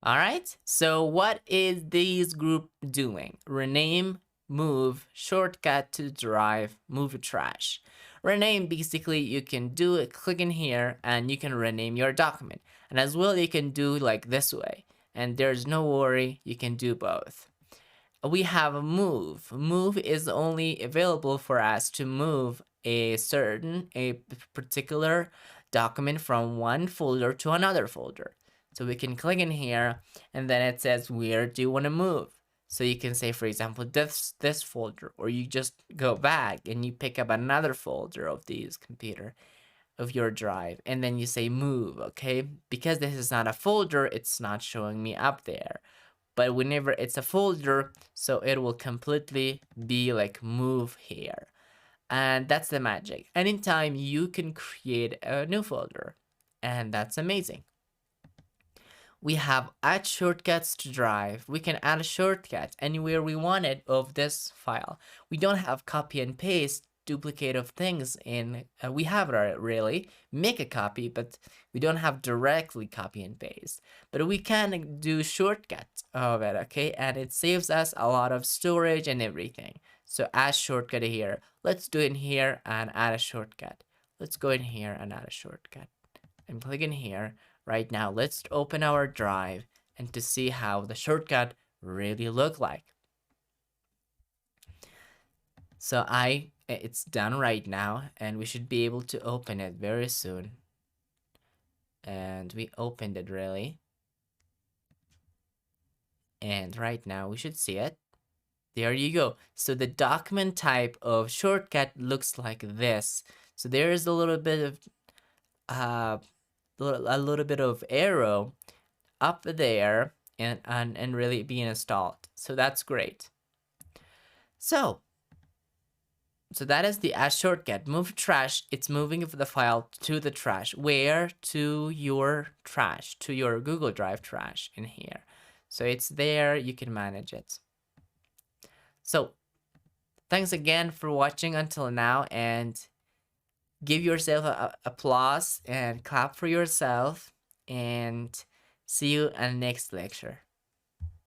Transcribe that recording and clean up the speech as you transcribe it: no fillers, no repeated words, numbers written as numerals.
All right. So what is this group doing? Rename, move, shortcut to drive, move trash. Rename, basically you can do it, click in here and you can rename your document. And as well, you can do like this way. And there's no worry, you can do both. We have a move. Move is only available for us to move a particular document from one folder to another folder. So we can click in here and then it says where do you want to move. So you can say, for example, this folder, or you just go back and you pick up another folder of this computer of your drive and then you say move. Okay, because this is not a folder, it's not showing me up there, but whenever it's a folder, so it will completely be like move here. And that's the magic. Anytime you can create a new folder, and that's amazing. We have add shortcuts to drive. We can add a shortcut anywhere we want it of this file. We don't have copy and paste duplicate of things in, we have it really, make a copy, but we don't have directly copy and paste. But we can do shortcuts of it, okay? And it saves us a lot of storage and everything. So add shortcut here. Let's do it in here and add a shortcut. Let's go in here and add a shortcut. And click in here. Right now, let's open our drive and to see how the shortcut really look like. So it's done right now and we should be able to open it very soon. And we opened it really. And right now we should see it. There you go. So the document type of shortcut looks like this. So there is a little bit of a little bit of arrow up there and really being installed. So that's great. So that is the add shortcut. Move trash, it's moving the file to the trash. Where? To your trash, to your Google Drive trash in here. So it's there, you can manage it. So thanks again for watching until now, and give yourself a applause and clap for yourself, and see you in the next lecture.